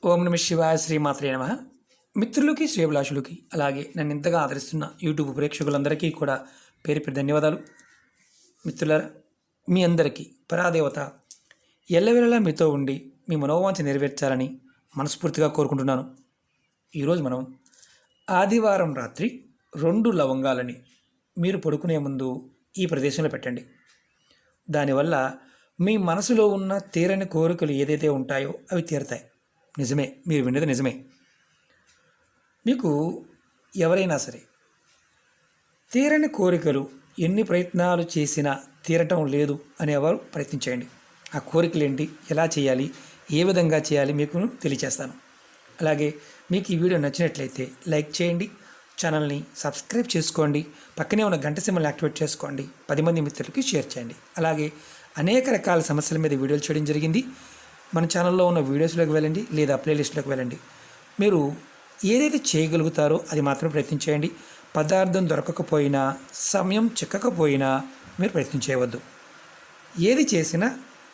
ఓం నమ శివాయ శ్రీమాత్రే నమ. మిత్రులకి శ్రేభిలాషులకి అలాగే నన్ను ఇంతగా ఆదరిస్తున్న యూట్యూబ్ ప్రేక్షకులందరికీ కూడా పేరు పేరు ధన్యవాదాలు. మిత్రులారా, మీ అందరికీ పరాదేవత ఎల్లవేళలా మీతో ఉండి మీ మనోవాంఛ నెరవేర్చాలని మనస్ఫూర్తిగా కోరుకుంటున్నాను. ఈరోజు మనం ఆదివారం రాత్రి 2 లవంగాలని మీరు పడుకునే ముందు ఈ ప్రదేశంలో పెట్టండి. దానివల్ల మీ మనసులో ఉన్న తీరని కోరికలు ఏదైతే ఉంటాయో అవి తీరతాయి. నిజమే, మీరు విన్నది నిజమే. మీకు ఎవరైనా సరే తీరని కోరికలు ఎన్ని ప్రయత్నాలు చేసినా తీరటం లేదు అనేవారు ప్రయత్నించేయండి. ఆ కోరికలు ఏంటి, ఎలా చేయాలి, ఏ విధంగా చేయాలి మీకు తెలియచేస్తాను. అలాగే మీకు ఈ వీడియో నచ్చినట్లయితే లైక్ చేయండి, ఛానల్ని సబ్స్క్రైబ్ చేసుకోండి, పక్కనే ఉన్న గంట సింబల్ని యాక్టివేట్ చేసుకోండి, 10 మంది మిత్రులకి షేర్ చేయండి. అలాగే అనేక రకాల సమస్యల మీద వీడియోలు చేయడం జరిగింది. మన ఛానల్లో ఉన్న వీడియోస్లోకి వెళ్ళండి లేదా ప్లేలిస్ట్లోకి వెళ్ళండి. మీరు ఏదైతే చేయగలుగుతారో అది మాత్రం ప్రయత్నించేయండి. పదార్థం దొరకకపోయినా, సమయం చిక్కకపోయినా మీరు ప్రయత్నం చేయవద్దు. ఏది చేసినా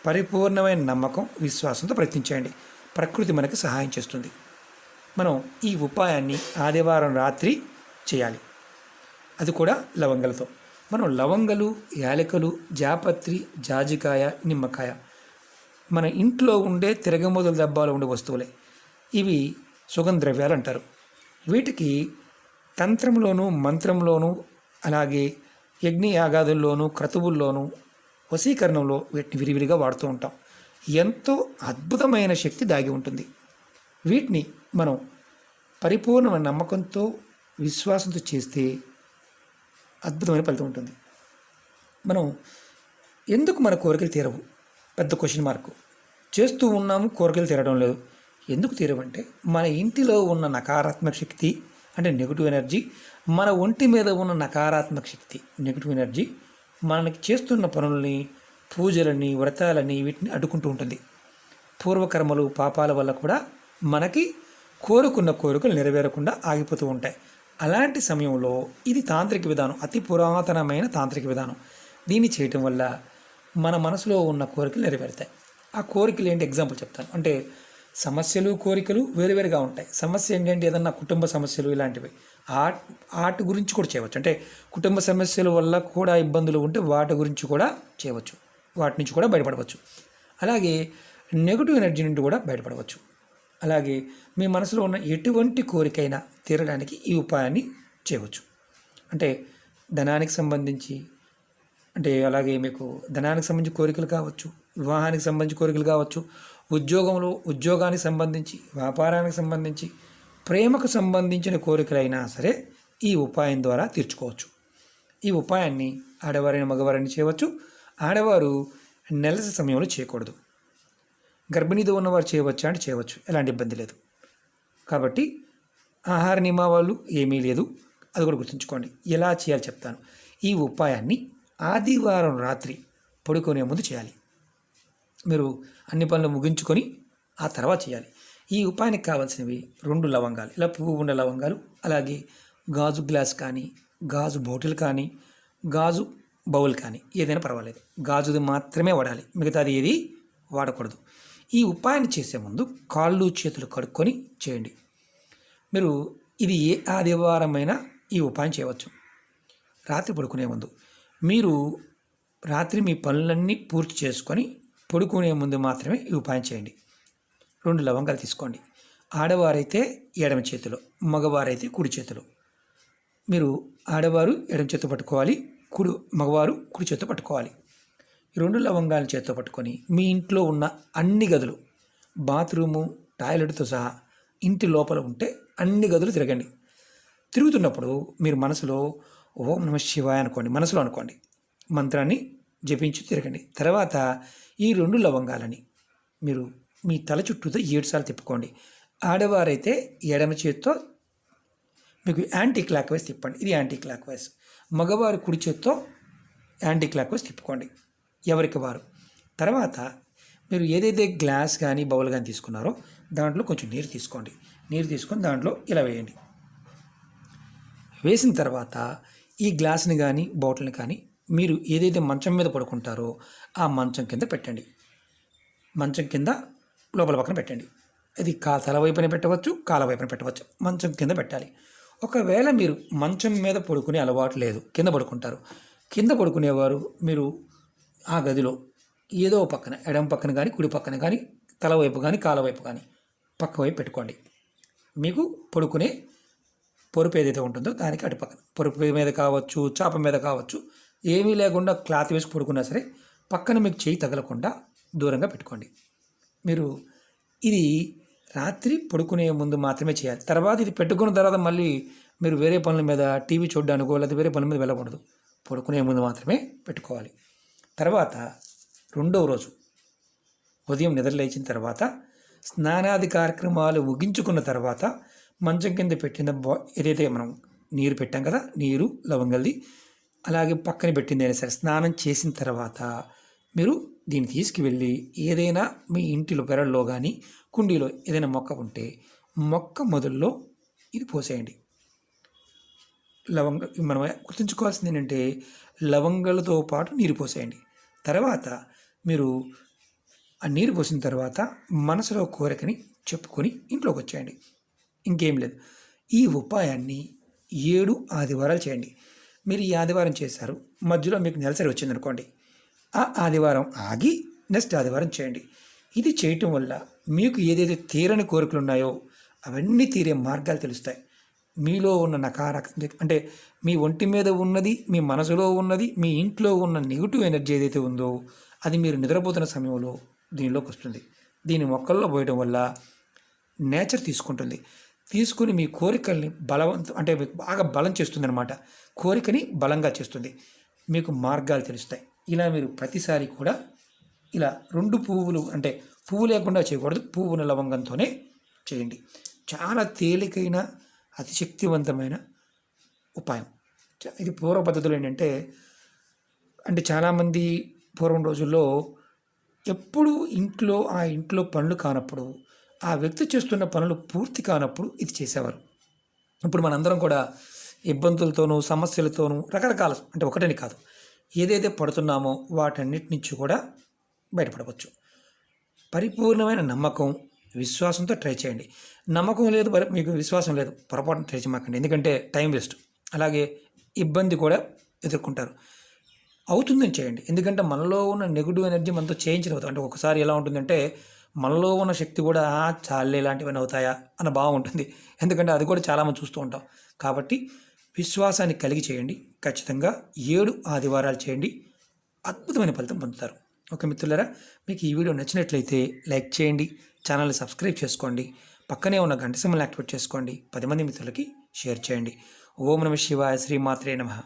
పరిపూర్ణమైన నమ్మకం, విశ్వాసంతో ప్రయత్నించేయండి. ప్రకృతి మనకు సహాయం చేస్తుంది. మనం ఈ ఉపాయాన్ని ఆదివారం రాత్రి చేయాలి, అది కూడా లవంగలతో. మనం లవంగలు, యాలకులు, జాపత్రి, జాజికాయ, నిమ్మకాయ మన ఇంట్లో ఉండే తిరగమోదుల డబ్బాలో ఉండే వస్తువులే. ఇవి సుగంధ ద్రవ్యాలు అంటారు. వీటికి తంత్రంలోనూ మంత్రంలోనూ అలాగే యజ్ఞయాగాదుల్లోనూ క్రతువుల్లోనూ వశీకరణంలో వీటిని విరివిరిగా వాడుతూ ఉంటాం. ఎంతో అద్భుతమైన శక్తి దాగి ఉంటుంది. వీటిని మనం పరిపూర్ణమైన నమ్మకంతో, విశ్వాసంతో చేస్తే అద్భుతమైన ఫలితం ఉంటుంది. మనం ఎందుకు మన కోరికలు తీరవు? పెద్ద క్వశ్చన్ మార్క్. చేస్తూ ఉన్నాము, కోరికలు తీరడం లేదు. ఎందుకు తీరవంటే మన ఇంటిలో ఉన్న నకారాత్మక శక్తి అంటే నెగిటివ్ ఎనర్జీ, మన ఒంటి మీద ఉన్న నకారాత్మక శక్తి నెగిటివ్ ఎనర్జీ మనకి చేస్తున్న పనులని, పూజలని, వ్రతాలని వీటిని అడ్డుకుంటూ ఉంటుంది. పూర్వకర్మలు, పాపాల వల్ల కూడా మనకి కోరుకున్న కోరికలు నెరవేరకుండా ఆగిపోతూ ఉంటాయి. అలాంటి సమయంలో ఇది తాంత్రిక విధానం, అతి పురాతనమైన తాంత్రిక విధానం. దీన్ని చేయటం వల్ల మన మనసులో ఉన్న కోరికలు నెరవేరుతాయి. ఆ కోరికలు ఏంటి ఎగ్జాంపుల్ చెప్తాను. అంటే సమస్యలు, కోరికలు వేరువేరుగా ఉంటాయి. సమస్య ఏంటంటే ఏదన్నా కుటుంబ సమస్యలు ఇలాంటివి, వాటి గురించి కూడా చేయవచ్చు. అంటే కుటుంబ సమస్యల వల్ల కూడా ఇబ్బందులు ఉంటే వాటి గురించి కూడా చేయవచ్చు, వాటి నుంచి కూడా బయటపడవచ్చు. అలాగే నెగిటివ్ ఎనర్జీ నుండి కూడా బయటపడవచ్చు. అలాగే మీ మనసులో ఉన్న ఎటువంటి కోరికైనా తీరడానికి ఈ ఉపాయాన్ని చేయవచ్చు. అంటే ధనానికి సంబంధించి, అంటే అలాగే మీకు ధనానికి సంబంధించి కోరికలు కావచ్చు, వివాహానికి సంబంధించి కోరికలు కావచ్చు, ఉద్యోగానికి సంబంధించి, వ్యాపారానికి సంబంధించి, ప్రేమకు సంబంధించిన కోరికలైనా సరే ఈ ఉపాయం ద్వారా తీర్చుకోవచ్చు. ఈ ఉపాయాన్ని ఆడవారైన మగవారైనా చేయవచ్చు. ఆడవారు నెలసరి సమయంలో చేయకూడదు. గర్భిణీతో ఉన్నవారు చేయవచ్చా అంటే చేయవచ్చు, ఎలాంటి ఇబ్బంది లేదు. కాబట్టి ఆహార నియమాలు ఏమీ లేదు, అది కూడా గుర్తుంచుకోండి. ఎలా చేయాలి చెప్తాను. ఈ ఉపాయాన్ని ఆదివారం రాత్రి పడుకునే ముందు చేయాలి. మీరు అన్ని పనులు ముగించుకొని ఆ తర్వాత చేయాలి. ఈ ఉపాయానికి కావాల్సినవి 2 లవంగాలు, ఇలా పువ్వు ఉన్న లవంగాలు, అలాగే గాజు గ్లాస్ కానీ, గాజు బాటిల్ కానీ, గాజు బౌల్ కానీ ఏదైనా పర్వాలేదు. గాజుది మాత్రమే వాడాలి, మిగతాది ఏది వాడకూడదు. ఈ ఉపాయాన్ని చేసే ముందు కాళ్ళు చేతులు కడుక్కొని చేయండి. మీరు ఇది ఏ ఆదివారమైనా ఈ ఉపాయం చేయవచ్చు. రాత్రి పడుకునే ముందు మీరు రాత్రి మీ పనులన్నీ పూర్తి చేసుకొని పడుకునే ముందు మాత్రమే ఈ ఉపాయం చేయండి. 2 లవంగాలు తీసుకోండి. ఆడవారైతే ఎడమ చేతిలో, మగవారైతే కుడి చేతిలో. మీరు ఆడవారు ఎడమ చేతితో పట్టుకోవాలి, మగవారు కుడి చేతితో పట్టుకోవాలి. ఈ 2 లవంగాలను చేతితో పట్టుకొని మీ ఇంట్లో ఉన్న అన్ని గదులు, బాత్రూము, టాయిలెట్తో సహా ఇంటి లోపల ఉంటే అన్ని గదులు తిరగండి. తిరుగుతున్నప్పుడు మీరు మనసులో ఓం నమ శివాయ అనుకోండి, మనసులో అనుకోండి, మంత్రాన్ని జపించి తిరగండి. తర్వాత ఈ 2 లవంగాలని మీరు మీ తల చుట్టూతో 7 సార్లు తిప్పుకోండి. ఆడవారైతే ఎడమ చేతితో మీకు యాంటీ క్లాక్ వైజ్ తిప్పండి, ఇది యాంటీ క్లాక్ వైజ్. మగవారు కుడి చేతితో యాంటీ క్లాక్ వైజ్ తిప్పుకోండి, ఎవరికి వారు. తర్వాత మీరు ఏదైతే గ్లాస్ కానీ బౌల్ కానీ తీసుకున్నారో దాంట్లో కొంచెం నీరు తీసుకోండి. నీరు తీసుకొని దాంట్లో ఇలా వేయండి. వేసిన తర్వాత ఈ గ్లాస్ని కానీ బాటిల్ని కానీ మీరు ఏదైతే మంచం మీద పడుకుంటారో ఆ మంచం కింద పెట్టండి. మంచం కింద లోపల పక్కన పెట్టండి. ఇది తల వైపున పెట్టవచ్చు, కాల వైపున పెట్టవచ్చు. మంచం కింద పెట్టాలి. ఒకవేళ మీరు మంచం మీద పడుకునే అలవాటు లేదు, కింద పడుకుంటారు. కింద పడుకునేవారు మీరు ఆ గదిలో ఏదో పక్కన, ఎడమ పక్కన కానీ కుడి పక్కన కానీ, తల వైపు కానీ కాల వైపు కానీ పక్క వైపు పెట్టుకోండి. మీకు పడుకునే పొరుపు ఏదైతే ఉంటుందో దానికి అటు పక్కన, పొరుపు మీద కావచ్చు, చాప మీద కావచ్చు, ఏమీ లేకుండా క్లాత్ వేసి పడుకున్నా సరే పక్కన మీకు చేయి తగలకుండా దూరంగా పెట్టుకోండి. మీరు ఇది రాత్రి పడుకునే ముందు మాత్రమే చేయాలి. తర్వాత ఇది పెట్టుకున్న తర్వాత మళ్ళీ మీరు వేరే పనుల మీద, టీవీ చూడడానికో లేదా వేరే పనుల మీద వెళ్ళకూడదు. పడుకునే ముందు మాత్రమే పెట్టుకోవాలి. తర్వాత రెండవ రోజు ఉదయం నిద్ర లేచిన తర్వాత స్నానాది కార్యక్రమాలు ముగించుకున్న తర్వాత మంచం కింద పెట్టిన ఏదైతే మనం నీరు పెట్టాం కదా, నీరు లవంగల్ది, అలాగే పక్కన పెట్టింది అయినా సరే స్నానం చేసిన తర్వాత మీరు దీన్ని తీసుకువెళ్ళి ఏదైనా మీ ఇంటిలో పెరల్లో కానీ కుండీలో ఏదైనా మొక్క ఉంటే మొక్క మొదల్లో ఇది పోసేయండి. మనం గుర్తుంచుకోవాల్సింది ఏంటంటే లవంగాలతో పాటు నీరు పోసేయండి. తర్వాత మీరు ఆ నీరు పోసిన తర్వాత మనసులో కోరికని చెప్పుకొని ఇంట్లోకి వచ్చేయండి. ఇంకేం లేదు. ఈ ఉపాయాన్ని 7 ఆదివారాలు చేయండి. మీరు ఈ ఆదివారం చేశారు, మధ్యలో మీకు నెలసరి వచ్చిందనుకోండి, ఆ ఆదివారం ఆగి నెక్స్ట్ ఆదివారం చేయండి. ఇది చేయటం వల్ల మీకు ఏదైతే తీరని కోరికలు ఉన్నాయో అవన్నీ తీరే మార్గాలు తెలుస్తాయి. మీలో ఉన్న నకారాత్మక అంటే మీ ఒంటి మీద ఉన్నది, మీ మనసులో ఉన్నది, మీ ఇంట్లో ఉన్న నెగిటివ్ ఎనర్జీ ఏదైతే ఉందో అది మీరు నిద్రపోతున్న సమయంలో దీనిలోకి వస్తుంది. దీని మొక్కల్లో పోయడం వల్ల నేచర్ తీసుకుంటుంది. తీసుకుని మీ కోరికల్ని అంటే మీకు బాగా బలం చేస్తుంది అనమాట. కోరికని బలంగా చేస్తుంది. మీకు మార్గాలు తెలుస్తాయి. ఇలా మీరు ప్రతిసారి కూడా ఇలా 2 పువ్వులు, అంటే పువ్వు లేకుండా చేయకూడదు, పువ్వున లవంగంతోనే చేయండి. చాలా తేలికైన అతి శక్తివంతమైన ఉపాయం. ఇది పూర్వ పద్ధతులు ఏంటంటే, చాలామంది పూర్వం రోజుల్లో ఎప్పుడు ఆ ఇంట్లో పనులు కానప్పుడు, ఆ వ్యక్తి చేస్తున్న పనులు పూర్తి కానప్పుడు ఇది చేసేవారు. ఇప్పుడు మనందరం కూడా ఇబ్బందులతోనూ సమస్యలతోనూ రకరకాల, ఒకటని కాదు, ఏదైతే పడుతున్నామో వాటన్నిటి నుంచి కూడా బయటపడవచ్చు. పరిపూర్ణమైన నమ్మకం, విశ్వాసంతో ట్రై చేయండి. నమ్మకం లేదు, మీకు విశ్వాసం లేదు, పొరపాటున ట్రై చేయమాకండి. ఎందుకంటే టైం వేస్ట్, అలాగే ఇబ్బంది కూడా ఎదుర్కొంటారు. అవుతుందని చేయండి. ఎందుకంటే మనలో ఉన్న నెగిటివ్ ఎనర్జీ మనతో చేయించలేదు. ఒకసారి ఎలా ఉంటుందంటే మనలో ఉన్న శక్తి కూడా చాలే ఇలాంటివన్నీ అవుతాయా అన్న భావం ఉంటుంది. ఎందుకంటే అది కూడా చాలామంది చూస్తూ ఉంటాం. కాబట్టి విశ్వాసాన్ని కలిగి చేయండి. ఖచ్చితంగా 7 ఆదివారాలు చేయండి. అద్భుతమైన ఫలితం పొందుతారు. ఓకే మిత్రులారా, మీకు ఈ వీడియో నచ్చినట్లయితే లైక్ చేయండి, ఛానల్ని సబ్స్క్రైబ్ చేసుకోండి, పక్కనే ఉన్న గంట సింబల్ని యాక్టివేట్ చేసుకోండి, 10 మంది మిత్రులకి షేర్ చేయండి. ఓం నమః శివాయ, శ్రీమాత్రే నమః.